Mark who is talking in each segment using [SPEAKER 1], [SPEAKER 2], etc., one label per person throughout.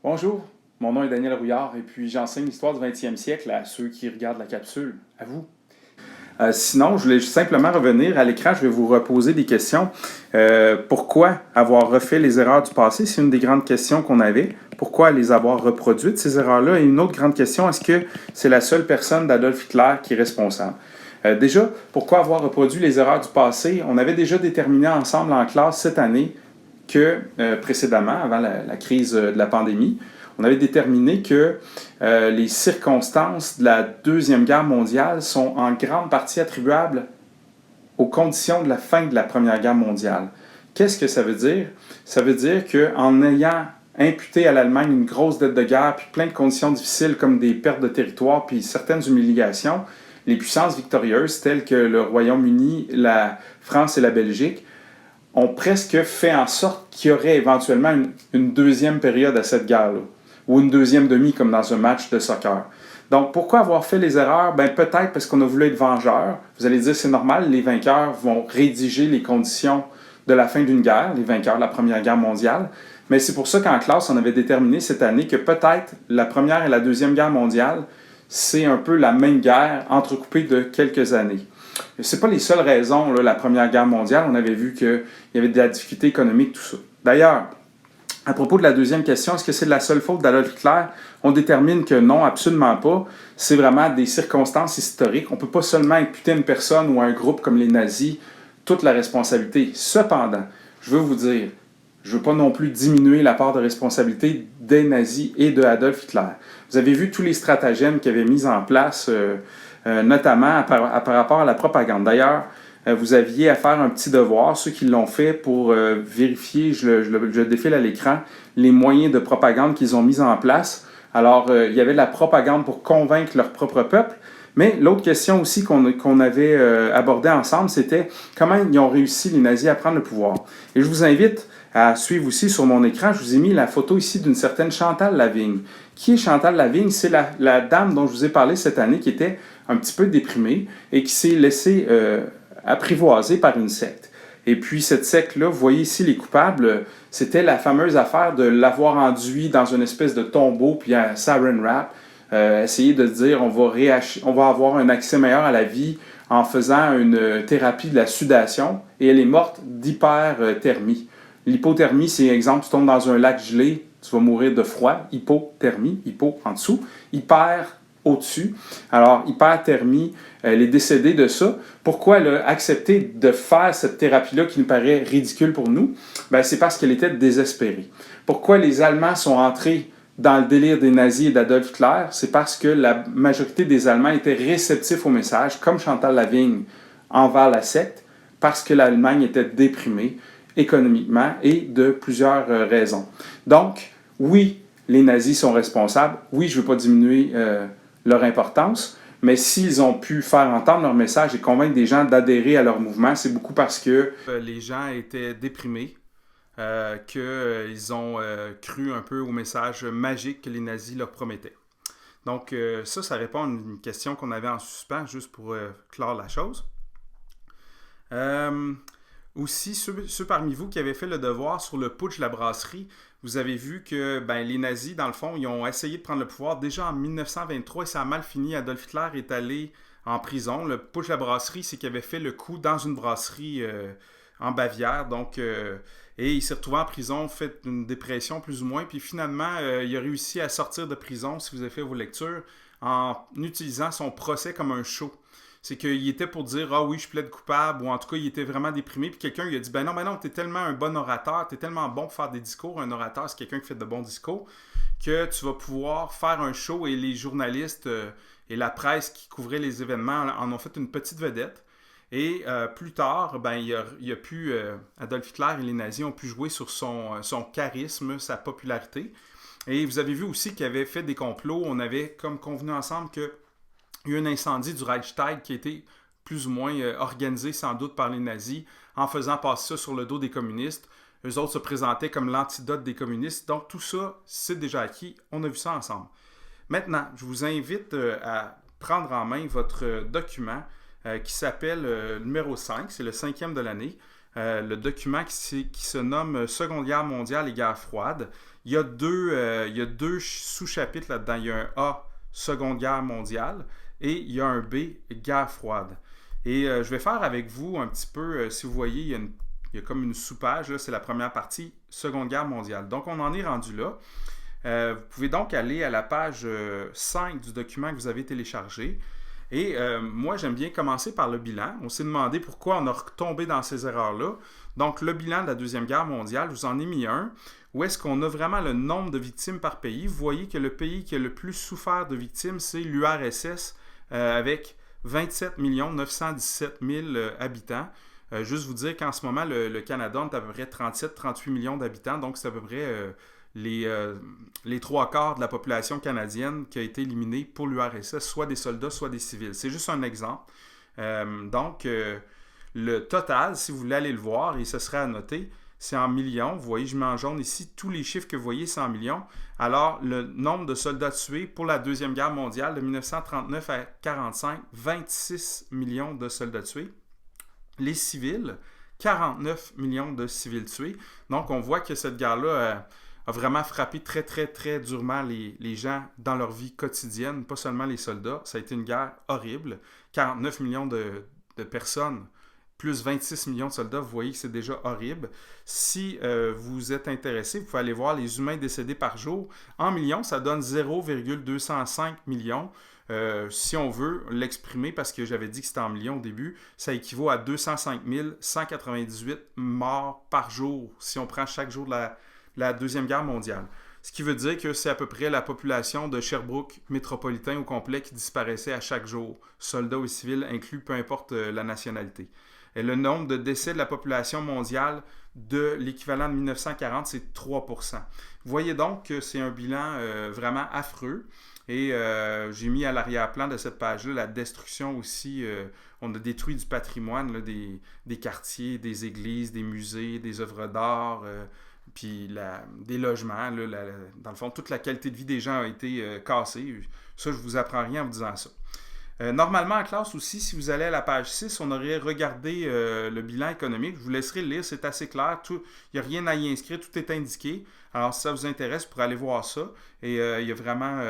[SPEAKER 1] Bonjour, mon nom est Daniel Rouillard et puis j'enseigne l'histoire du 20e siècle à ceux qui regardent la capsule, à vous. Sinon, je voulais simplement revenir à l'écran, je vais vous reposer des questions. Pourquoi avoir refait les erreurs du passé? C'est une des grandes questions qu'on avait. Pourquoi les avoir reproduites, ces erreurs-là? Et une autre grande question, est-ce que c'est la seule personne d'Adolf Hitler qui est responsable? Déjà, pourquoi avoir reproduit les erreurs du passé? On avait déjà déterminé ensemble en classe cette année que précédemment, avant la crise de la pandémie, on avait déterminé que les circonstances de la Deuxième Guerre mondiale sont en grande partie attribuables aux conditions de la fin de la Première Guerre mondiale. Qu'est-ce que ça veut dire? Ça veut dire qu'en ayant imputé à l'Allemagne une grosse dette de guerre, puis plein de conditions difficiles comme des pertes de territoire, puis certaines humiliations, les puissances victorieuses telles que le Royaume-Uni, la France et la Belgique ont presque fait en sorte qu'il y aurait éventuellement une deuxième période à cette guerre-là, ou une deuxième demi comme dans un match de soccer. Donc, pourquoi avoir fait les erreurs? Ben, peut-être parce qu'on a voulu être vengeur. Vous allez dire, c'est normal, les vainqueurs vont rédiger les conditions de la fin d'une guerre, les vainqueurs de la Première Guerre mondiale. Mais c'est pour ça qu'en classe, on avait déterminé cette année que peut-être la Première et la Deuxième Guerre mondiale, c'est un peu la même guerre entrecoupée de quelques années. Ce n'est pas les seules raisons, là, la Première Guerre mondiale. On avait vu qu'il y avait de la difficulté économique, tout ça. D'ailleurs, à propos de la deuxième question, est-ce que c'est de la seule faute d'Adolf Hitler? On détermine que non, absolument pas. C'est vraiment des circonstances historiques. On ne peut pas seulement imputer une personne ou un groupe comme les nazis toute la responsabilité. Cependant, je veux vous dire, je ne veux pas non plus diminuer la part de responsabilité des nazis et de Adolf Hitler. Vous avez vu tous les stratagèmes qu'ils avaient mis en place, notamment par rapport à la propagande. D'ailleurs, vous aviez à faire un petit devoir, ceux qui l'ont fait, pour vérifier, je défile à l'écran, les moyens de propagande qu'ils ont mis en place. Alors, il y avait de la propagande pour convaincre leur propre peuple, mais l'autre question aussi qu'on avait abordée ensemble, c'était comment ils ont réussi, les nazis, à prendre le pouvoir. Et je vous invite à suivre aussi sur mon écran, je vous ai mis la photo ici d'une certaine Chantal Lavigne. Qui est Chantal Lavigne? C'est la dame dont je vous ai parlé cette année qui était un petit peu déprimée et qui s'est laissée apprivoisée par une secte. Et puis cette secte-là, vous voyez ici les coupables, c'était la fameuse affaire de l'avoir enduit dans une espèce de tombeau puis un saran wrap, essayer de dire on va avoir un accès meilleur à la vie en faisant une thérapie de la sudation et elle est morte d'hyperthermie. L'hypothermie, c'est exemple, tu tombes dans un lac gelé, tu vas mourir de froid, hypothermie, hypo en dessous, hyper au-dessus. Alors, hyperthermie, elle est décédée de ça. Pourquoi elle a accepté de faire cette thérapie-là qui nous paraît ridicule pour nous? Ben, c'est parce qu'elle était désespérée. Pourquoi les Allemands sont entrés dans le délire des nazis et d'Adolf Hitler? C'est parce que la majorité des Allemands étaient réceptifs au message, comme Chantal Lavigne envers la secte, parce que l'Allemagne était déprimée économiquement et de plusieurs raisons. Donc, oui, les nazis sont responsables. Oui, je ne veux pas diminuer leur importance, mais s'ils ont pu faire entendre leur message et convaincre des gens d'adhérer à leur mouvement, c'est beaucoup parce que les gens étaient déprimés, qu'ils ont cru un peu au message magique que les nazis leur promettaient. Donc ça répond à une question qu'on avait en suspens, juste pour clore la chose. Aussi, ceux parmi vous qui avaient fait le devoir sur le putsch de la brasserie, vous avez vu que les nazis, dans le fond, ils ont essayé de prendre le pouvoir déjà en 1923 et ça a mal fini. Adolf Hitler est allé en prison. Le putsch de la brasserie, c'est qu'il avait fait le coup dans une brasserie en Bavière. Donc, et il s'est retrouvé en prison, fait une dépression plus ou moins. Puis finalement, il a réussi à sortir de prison, si vous avez fait vos lectures, en utilisant son procès comme un show. C'est qu'il était pour dire « Ah oui, je plaide coupable » ou en tout cas, il était vraiment déprimé. Puis quelqu'un lui a dit « Ben non, t'es tellement un bon orateur, t'es tellement bon pour faire des discours. » Un orateur, c'est quelqu'un qui fait de bons discours, que tu vas pouvoir faire un show et les journalistes et la presse qui couvraient les événements en ont fait une petite vedette. Et plus tard, il a pu, Adolf Hitler et les nazis ont pu jouer sur son charisme, sa popularité. Et vous avez vu aussi qu'il avait fait des complots. On avait comme convenu ensemble que il y a eu un incendie du Reichstag qui a été plus ou moins organisé sans doute par les nazis en faisant passer ça sur le dos des communistes. Eux autres se présentaient comme l'antidote des communistes. Donc tout ça, c'est déjà acquis. On a vu ça ensemble. Maintenant, je vous invite à prendre en main votre document qui s'appelle numéro 5. C'est le 5e de l'année. le document qui se nomme Seconde Guerre mondiale et guerre froide. Il y a deux sous-chapitres là-dedans. Il y a un A, Seconde Guerre mondiale, et il y a un B, guerre froide. Et je vais faire avec vous un petit peu, si vous voyez, il y a comme une sous-page, c'est la première partie, Seconde Guerre mondiale. Donc on en est rendu là. Vous pouvez donc aller à la page 5 du document que vous avez téléchargé. Et moi, j'aime bien commencer par le bilan. On s'est demandé pourquoi on a retombé dans ces erreurs-là. Donc, le bilan de la Deuxième Guerre mondiale, je vous en ai mis un. Où est-ce qu'on a vraiment le nombre de victimes par pays? Vous voyez que le pays qui a le plus souffert de victimes, c'est l'URSS, avec 27 917 000 habitants. Juste vous dire qu'en ce moment, le Canada est à peu près 37-38 millions d'habitants. Donc, c'est à peu près les trois quarts de la population canadienne qui a été éliminée pour l'URSS, soit des soldats, soit des civils. C'est juste un exemple. Donc, le total, si vous voulez aller le voir, et ce serait à noter, c'est en millions. Vous voyez, je mets en jaune ici, tous les chiffres que vous voyez, c'est en millions. Alors, le nombre de soldats tués pour la Deuxième Guerre mondiale de 1939 à 1945, 26 millions de soldats tués. Les civils, 49 millions de civils tués. Donc, on voit que cette guerre-là a vraiment frappé très, très, très durement les gens dans leur vie quotidienne, pas seulement les soldats. Ça a été une guerre horrible. 49 millions de personnes, plus 26 millions de soldats, vous voyez que c'est déjà horrible. Si vous êtes intéressé, vous pouvez aller voir les humains décédés par jour. En millions, ça donne 0,205 millions. Si on veut l'exprimer, parce que j'avais dit que c'était en millions au début, ça équivaut à 205 198 morts par jour, si on prend chaque jour de la Deuxième Guerre mondiale. Ce qui veut dire que c'est à peu près la population de Sherbrooke métropolitain au complet qui disparaissait à chaque jour, soldats ou civils inclus, peu importe la nationalité. Et le nombre de décès de la population mondiale de l'équivalent de 1940, c'est 3%. Vous voyez donc que c'est un bilan vraiment affreux. Et j'ai mis à l'arrière-plan de cette page-là la destruction aussi. On a détruit du patrimoine, là, des quartiers, des églises, des musées, des œuvres d'art, puis des logements. Là, dans le fond, toute la qualité de vie des gens a été cassée. Ça, je ne vous apprends rien en vous disant ça. Normalement, en classe aussi, si vous allez à la page 6, on aurait regardé le bilan économique. Je vous laisserai le lire, c'est assez clair. Il n'y a rien à y inscrire, tout est indiqué. Alors, si ça vous intéresse, vous pourrez aller voir ça. Et il y a vraiment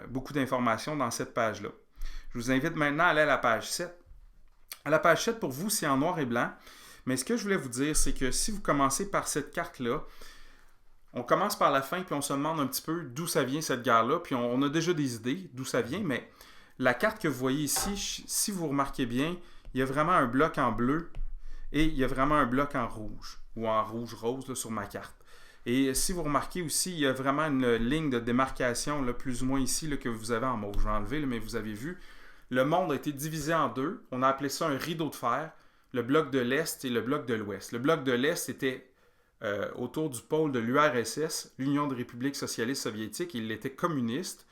[SPEAKER 1] beaucoup d'informations dans cette page-là. Je vous invite maintenant à aller à la page 7. À la page 7, pour vous, c'est en noir et blanc. Mais ce que je voulais vous dire, c'est que si vous commencez par cette carte-là, on commence par la fin, puis on se demande un petit peu d'où ça vient cette guerre-là, puis on a déjà des idées d'où ça vient, mais la carte que vous voyez ici, si vous remarquez bien, il y a vraiment un bloc en bleu et il y a vraiment un bloc en rouge, ou en rouge-rose là, sur ma carte. Et si vous remarquez aussi, il y a vraiment une ligne de démarcation, là, plus ou moins ici, là, que vous avez en mauve. Je vais enlever, là, mais vous avez vu. Le monde a été divisé en deux. On a appelé ça un rideau de fer. Le bloc de l'Est et le bloc de l'Ouest. Le bloc de l'Est était autour du pôle de l'URSS, l'Union des républiques socialistes soviétiques. Il était communiste.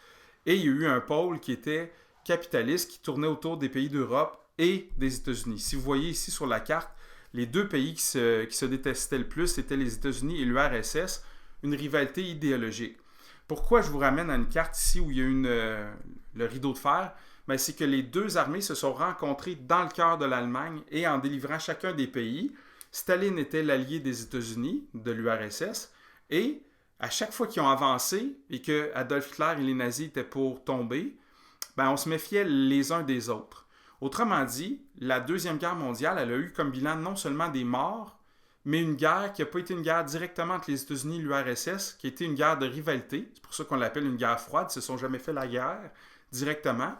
[SPEAKER 1] Et il y a eu un pôle qui était capitaliste, qui tournait autour des pays d'Europe et des États-Unis. Si vous voyez ici sur la carte, les deux pays qui se détestaient le plus, c'était les États-Unis et l'URSS, une rivalité idéologique. Pourquoi je vous ramène à une carte ici où il y a le rideau de fer? Ben, c'est que les deux armées se sont rencontrées dans le cœur de l'Allemagne et en délivrant chacun des pays. Staline était l'allié des États-Unis, de l'URSS, et à chaque fois qu'ils ont avancé et que Adolf Hitler et les nazis étaient pour tomber, ben, on se méfiait les uns des autres. Autrement dit, la Deuxième Guerre mondiale, elle a eu comme bilan non seulement des morts, mais une guerre qui n'a pas été une guerre directement entre les États-Unis et l'URSS, qui a été une guerre de rivalité. C'est pour ça qu'on l'appelle une guerre froide. Ils ne se sont jamais fait la guerre directement.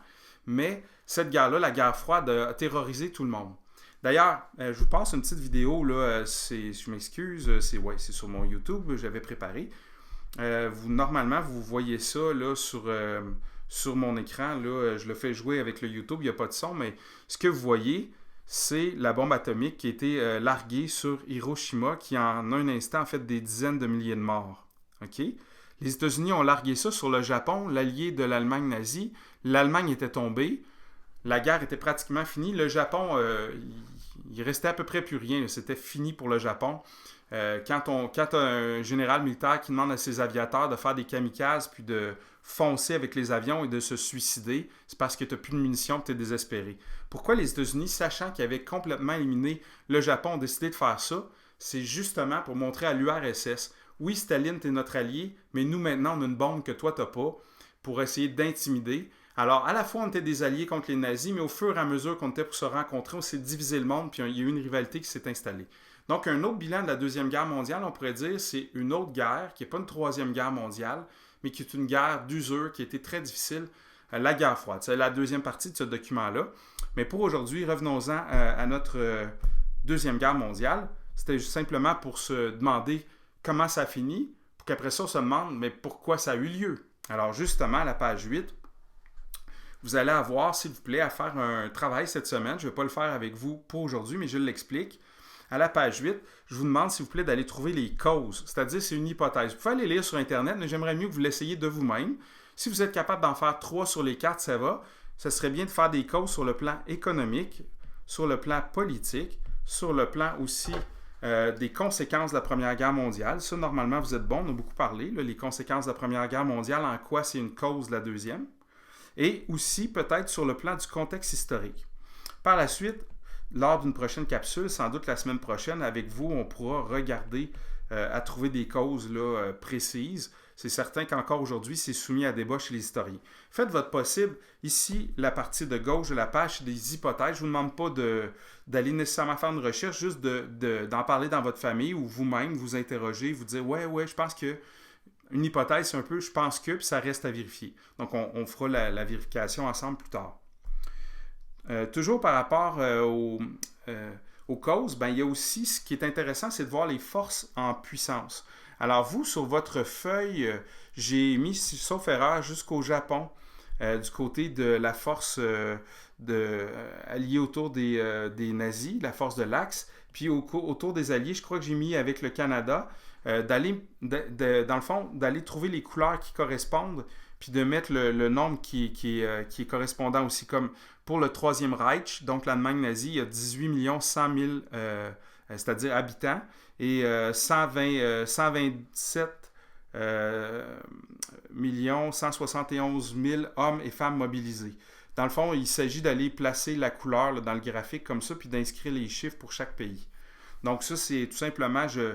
[SPEAKER 1] Mais cette guerre-là, la guerre froide, a terrorisé tout le monde. D'ailleurs, je vous passe une petite vidéo, là, je m'excuse, c'est sur mon YouTube, j'avais préparé. Normalement, vous voyez ça là, sur mon écran. Là, je le fais jouer avec le YouTube, il n'y a pas de son, mais ce que vous voyez, c'est la bombe atomique qui a été larguée sur Hiroshima, qui en un instant a fait des dizaines de milliers de morts. Okay? Les États-Unis ont largué ça sur le Japon, l'allié de l'Allemagne nazie. L'Allemagne était tombée. La guerre était pratiquement finie. Le Japon, il restait à peu près plus rien. C'était fini pour le Japon. Quand un général militaire qui demande à ses aviateurs de faire des kamikazes puis de foncer avec les avions et de se suicider, c'est parce que tu n'as plus de munitions et tu es désespéré. Pourquoi les États-Unis, sachant qu'ils avaient complètement éliminé le Japon, ont décidé de faire ça? C'est justement pour montrer à l'URSS, oui, Staline, tu es notre allié, mais nous, maintenant, on a une bombe que toi, tu n'as pas, pour essayer d'intimider. Alors, à la fois, on était des alliés contre les nazis, mais au fur et à mesure qu'on était pour se rencontrer, on s'est divisé le monde, puis il y a eu une rivalité qui s'est installée. Donc, un autre bilan de la Deuxième Guerre mondiale, on pourrait dire, c'est une autre guerre, qui n'est pas une Troisième Guerre mondiale, mais qui est une guerre d'usure, qui a été très difficile, la guerre froide. C'est la deuxième partie de ce document-là. Mais pour aujourd'hui, revenons-en à notre Deuxième Guerre mondiale. C'était simplement pour se demander comment ça finit, pour qu'après ça, on se demande, mais pourquoi ça a eu lieu? Alors, justement, à la page 8, vous allez avoir, s'il vous plaît, à faire un travail cette semaine. Je ne vais pas le faire avec vous pour aujourd'hui, mais je l'explique. À la page 8, je vous demande, s'il vous plaît, d'aller trouver les causes. C'est-à-dire, c'est une hypothèse. Vous pouvez aller lire sur Internet, mais j'aimerais mieux que vous l'essayiez de vous-même. Si vous êtes capable d'en faire 3 sur les cartes, ça va. Ça serait bien de faire des causes sur le plan économique, sur le plan politique, sur le plan aussi des conséquences de la Première Guerre mondiale. Ça, normalement, vous êtes bon, on a beaucoup parlé. Là, les conséquences de la Première Guerre mondiale, en quoi c'est une cause de la deuxième. Et aussi, peut-être, sur le plan du contexte historique. Par la suite, lors d'une prochaine capsule, sans doute la semaine prochaine, avec vous, on pourra regarder à trouver des causes là, précises. C'est certain qu'encore aujourd'hui, c'est soumis à débat chez les historiens. Faites votre possible. Ici, la partie de gauche de la page, c'est des hypothèses. Je ne vous demande pas d'aller nécessairement faire une recherche, juste d'en parler dans votre famille ou vous-même, vous interroger, vous dire « Ouais, je pense que... » Une hypothèse, c'est un peu « je pense que », puis ça reste à vérifier. Donc, on fera la vérification ensemble plus tard. Toujours par rapport aux causes, ben, il y a aussi ce qui est intéressant, c'est de voir les forces en puissance. Alors vous, sur votre feuille, j'ai mis, sauf erreur, jusqu'au Japon, du côté de la force alliée autour des nazis, la force de l'Axe, puis autour des alliés, je crois que j'ai mis avec le Canada, dans le fond, d'aller trouver les couleurs qui correspondent, puis de mettre le nombre qui est correspondant aussi, comme pour le Troisième Reich, donc l'Allemagne nazie, il y a 18 100 000, c'est-à-dire habitants, et 127 171 000 hommes et femmes mobilisés. Dans le fond, il s'agit d'aller placer la couleur là, dans le graphique comme ça, puis d'inscrire les chiffres pour chaque pays. Donc ça, c'est tout simplement, je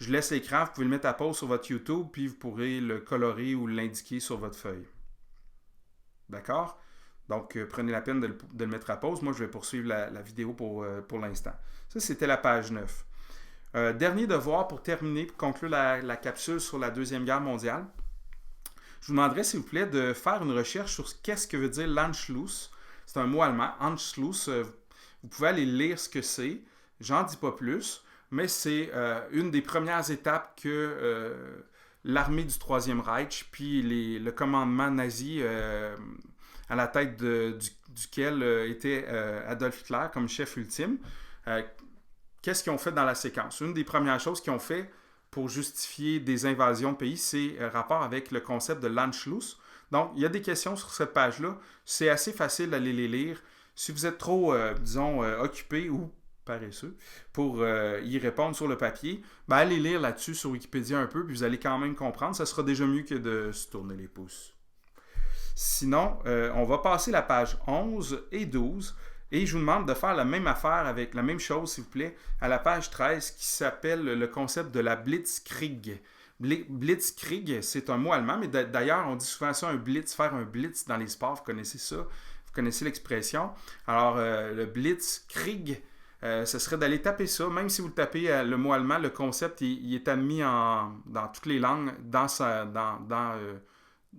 [SPEAKER 1] laisse l'écran, vous pouvez le mettre à pause sur votre YouTube, puis vous pourrez le colorer ou l'indiquer sur votre feuille. D'accord? Donc, prenez la peine de le mettre à pause. Moi, je vais poursuivre la vidéo pour l'instant. Ça, c'était la page 9. Dernier devoir pour terminer, pour conclure la capsule sur la Deuxième Guerre mondiale. Je vous demanderais, s'il vous plaît, de faire une recherche sur qu'est-ce que veut dire l'Anschluss. C'est un mot allemand. Anschluss, vous pouvez aller lire ce que c'est. J'en dis pas plus, mais c'est une des premières étapes que l'armée du Troisième Reich, puis le commandement nazi à la tête duquel était Adolf Hitler comme chef ultime. Qu'est-ce qu'ils ont fait dans la séquence? Une des premières choses qu'ils ont fait pour justifier des invasions de pays, c'est rapport avec le concept de l'Anschluss. Donc, il y a des questions sur cette page-là. C'est assez facile d'aller les lire. Si vous êtes trop, occupé ou paresseux pour y répondre sur le papier, ben allez lire là-dessus sur Wikipédia un peu, puis vous allez quand même comprendre. Ça sera déjà mieux que de se tourner les pouces. Sinon, on va passer la page 11 et 12. Et je vous demande de faire la même affaire avec la même chose, s'il vous plaît, à la page 13 qui s'appelle le concept de la Blitzkrieg. Blitzkrieg, c'est un mot allemand, mais d'ailleurs, on dit souvent ça, un blitz, faire un blitz dans les sports, vous connaissez ça, vous connaissez l'expression. Alors, le Blitzkrieg, ce serait d'aller taper ça, même si vous le tapez le mot allemand, le concept, il est admis dans toutes les langues,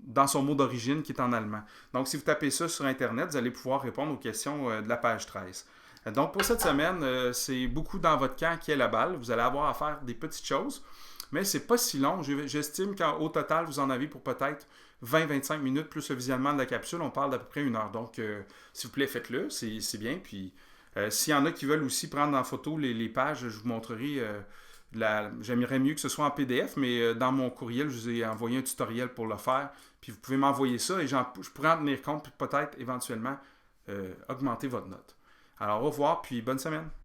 [SPEAKER 1] dans son mot d'origine qui est en allemand. Donc, si vous tapez ça sur Internet, vous allez pouvoir répondre aux questions de la page 13. Donc, pour cette semaine, c'est beaucoup dans votre camp qui est la balle. Vous allez avoir à faire des petites choses, mais c'est pas si long. J'estime qu'au total, vous en avez pour peut-être 20-25 minutes plus le visionnement de la capsule. On parle d'à peu près 1 heure. Donc, s'il vous plaît, faites-le. C'est bien. Puis, s'il y en a qui veulent aussi prendre en photo les pages, je vous montrerai... J'aimerais mieux que ce soit en PDF, mais dans mon courriel, je vous ai envoyé un tutoriel pour le faire. Puis vous pouvez m'envoyer ça et je pourrais en tenir compte, puis peut-être éventuellement augmenter votre note. Alors au revoir, puis bonne semaine.